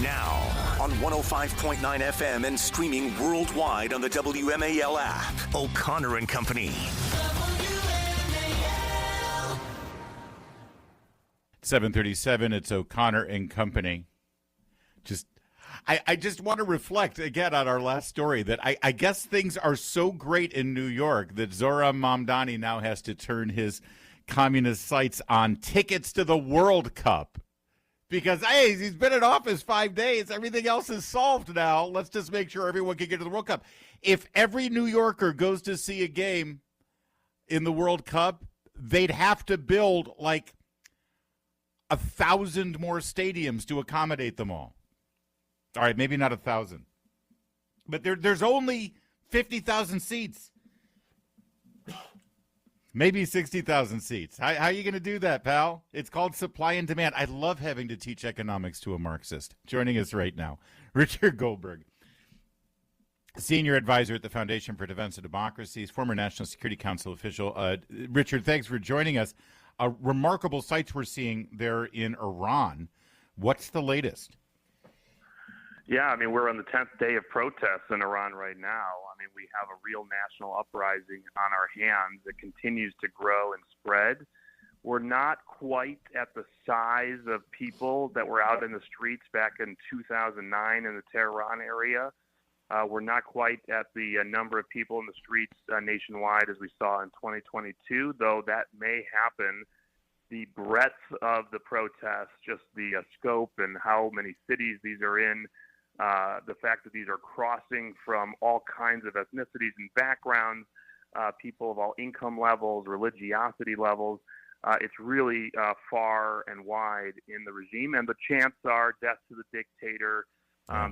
Now, on 105.9 FM and streaming worldwide on the WMAL app, O'Connor and Company. 7:37, it's O'Connor and Company. I just want to reflect again on our last story that I guess things are so great in New York that Zohran Mamdani now has to turn his communist sights on tickets to the World Cup. Because, hey, he's been in office 5 days. Everything else is solved now. Let's just make sure everyone can get to the World Cup. If every New Yorker goes to see a game in the World Cup, they'd have to build like 1,000 more stadiums to accommodate them all. All right, maybe not 1,000. But there's only 50,000 seats. Maybe 60,000 seats. How are you going to do that, pal? It's called supply and demand. I love having to teach economics to a Marxist. Joining us right now, Richard Goldberg, senior advisor at the Foundation for Defense of Democracies, former National Security Council official. Richard, thanks for joining us. Remarkable sights we're seeing there in Iran. What's the latest? Yeah, I mean, we're on the 10th day of protests in Iran right now. I mean, we have a real national uprising on our hands that continues to grow and spread. We're not quite at the size of people that were out in the streets back in 2009 in the Tehran area. We're not quite at the number of people in the streets nationwide as we saw in 2022, though that may happen. The breadth of the protests, just the scope and how many cities these are in, the fact that these are crossing from all kinds of ethnicities and backgrounds, people of all income levels, religiosity levels. It's really far and wide in the regime. And the chants are death to the dictator.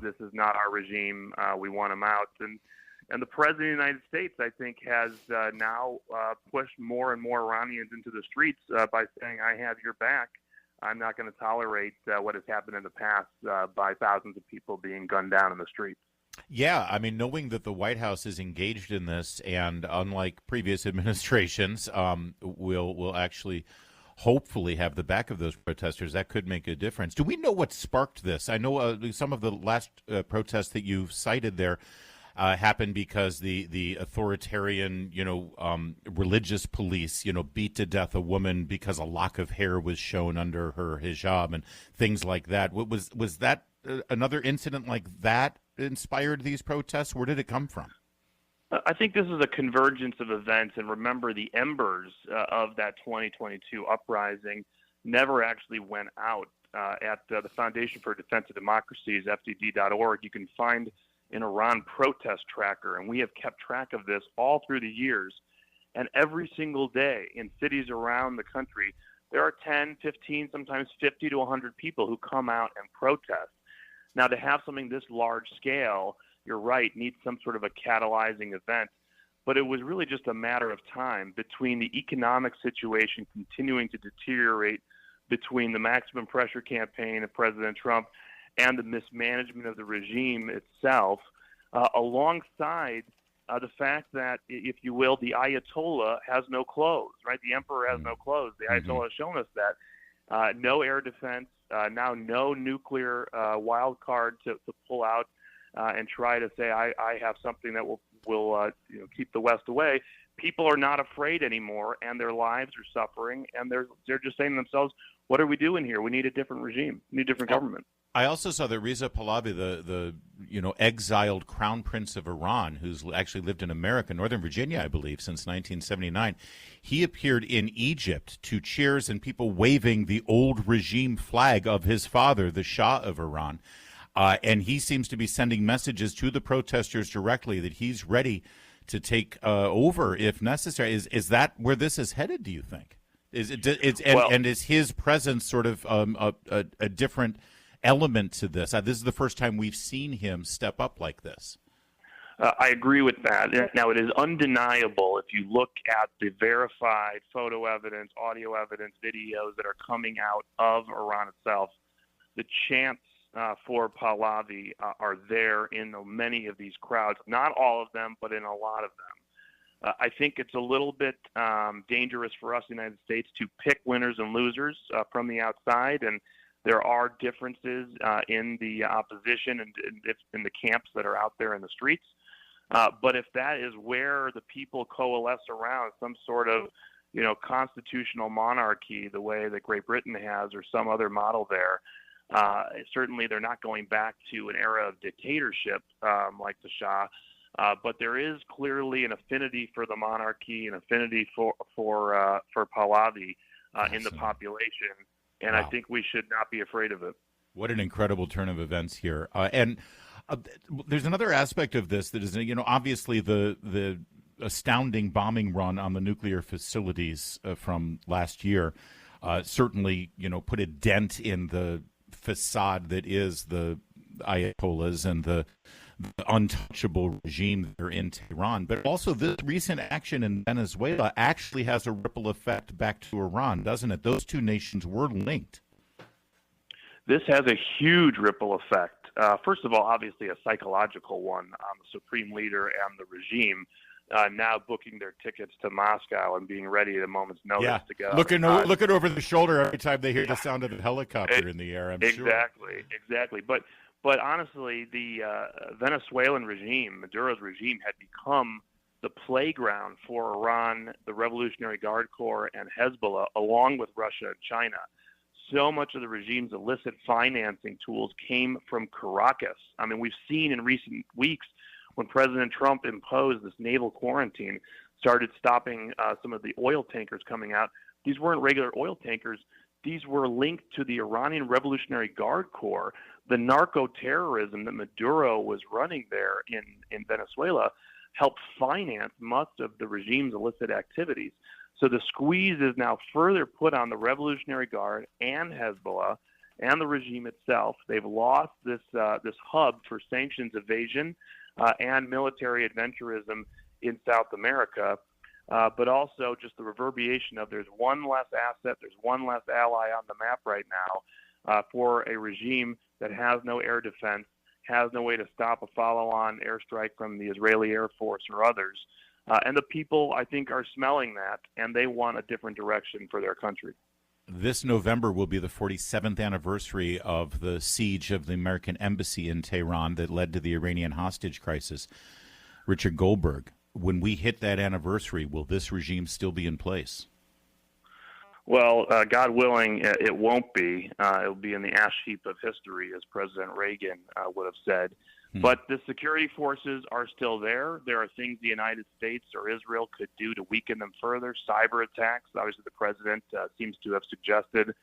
This is not our regime. We want him out. And the President of the United States, I think, has now pushed more and more Iranians into the streets by saying, I have your back. I'm not going to tolerate what has happened in the past by thousands of people being gunned down in the streets. Yeah, I mean, knowing that the White House is engaged in this, and unlike previous administrations, will actually hopefully have the back of those protesters, that could make a difference. Do we know what sparked this? I know some of the last protests that you've cited there happened because the authoritarian, religious police, beat to death a woman because a lock of hair was shown under her hijab and things like that. Was that another incident like that inspired these protests? Where did it come from? I think this is a convergence of events, and remember the embers of that 2022 uprising never actually went out. At the Foundation for Defense of Democracies, FDD.org, you can find an Iran protest tracker, and we have kept track of this all through the years. And every single day in cities around the country, there are 10, 15, sometimes 50 to 100 people who come out and protest. Now, to have something this large scale, you're right, needs some sort of a catalyzing event. But it was really just a matter of time between the economic situation continuing to deteriorate, between the maximum pressure campaign of President Trump and the mismanagement of the regime itself, alongside the fact that, if you will, the Ayatollah has no clothes, right? The emperor has no clothes. The Ayatollah has shown us that. No air defense, now no nuclear wild card to pull out and try to say, I have something that will keep the West away. People are not afraid anymore, and their lives are suffering, and they're just saying to themselves, what are we doing here? We need a different regime. We need a different government. I also saw that Reza Pahlavi, the exiled crown prince of Iran, who's actually lived in America, Northern Virginia, I believe, since 1979, he appeared in Egypt to cheers and people waving the old regime flag of his father, the Shah of Iran. And he seems to be sending messages to the protesters directly that he's ready to take over if necessary. Is that where this is headed, do you think? And is his presence sort of a different element to this? This is the first time we've seen him step up like this. I agree with that. Now, it is undeniable if you look at the verified photo evidence, audio evidence, videos that are coming out of Iran itself, the chants for Pahlavi are there in many of these crowds. Not all of them, but in a lot of them. I think it's a little bit dangerous for us in the United States to pick winners and losers from the outside, and There are differences in the opposition and in the camps that are out there in the streets. But if that is where the people coalesce around some sort of, constitutional monarchy, the way that Great Britain has, or some other model there, certainly they're not going back to an era of dictatorship like the Shah. But there is clearly an affinity for the monarchy, an affinity for Pahlavi in the population, and wow. I think we should not be afraid of it. What an incredible turn of events here, and there's another aspect of this that is, obviously the astounding bombing run on the nuclear facilities from last year certainly, put a dent in the facade that is the Ayatollahs and the untouchable regime there in Tehran. But also this recent action in Venezuela actually has a ripple effect back to Iran, doesn't it? Those two nations were linked. This has a huge ripple effect. First of all, obviously a psychological one on the supreme leader and the regime, now booking their tickets to Moscow and being ready at a moment's notice to go. Looking over the shoulder every time they hear the sound of a helicopter in the air, I'm sure. Exactly. But honestly, the Venezuelan regime, Maduro's regime, had become the playground for Iran, the Revolutionary Guard Corps, and Hezbollah, along with Russia and China. So much of the regime's illicit financing tools came from Caracas. I mean, we've seen in recent weeks when President Trump imposed this naval quarantine, started stopping some of the oil tankers coming out. These weren't regular oil tankers. These were linked to the Iranian Revolutionary Guard Corps. The narco-terrorism that Maduro was running there in Venezuela helped finance much of the regime's illicit activities. So the squeeze is now further put on the Revolutionary Guard and Hezbollah and the regime itself. They've lost this hub for sanctions evasion and military adventurism in South America, but also just the reverberation of there's one less asset, there's one less ally on the map right now for a regime that has no air defense, has no way to stop a follow-on airstrike from the Israeli Air Force or others. And the people, I think, are smelling that, and they want a different direction for their country. This November will be the 47th anniversary of the siege of the American embassy in Tehran that led to the Iranian hostage crisis. Richard Goldberg, when we hit that anniversary, will this regime still be in place? Well, God willing, it won't be. It will be in the ash heap of history, as President Reagan would have said. But the security forces are still there. There are things the United States or Israel could do to weaken them further. Cyber attacks. Obviously, the president seems to have suggested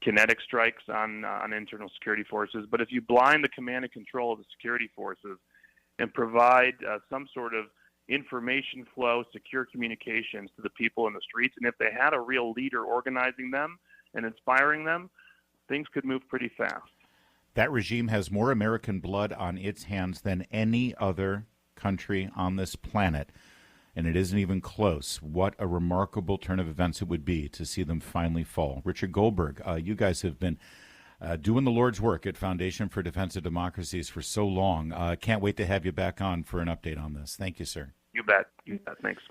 kinetic strikes on internal security forces. But if you blind the command and control of the security forces and provide some sort of information flow, secure communications to the people in the streets, and if they had a real leader organizing them and inspiring them, things could move pretty fast. That regime has more American blood on its hands than any other country on this planet, and it isn't even close. What a remarkable turn of events it would be to see them finally fall. Richard Goldberg, you guys have been doing the Lord's work at Foundation for Defense of Democracies for so long. Can't wait to have you back on for an update on this. Thank you, sir. You bet. Thanks.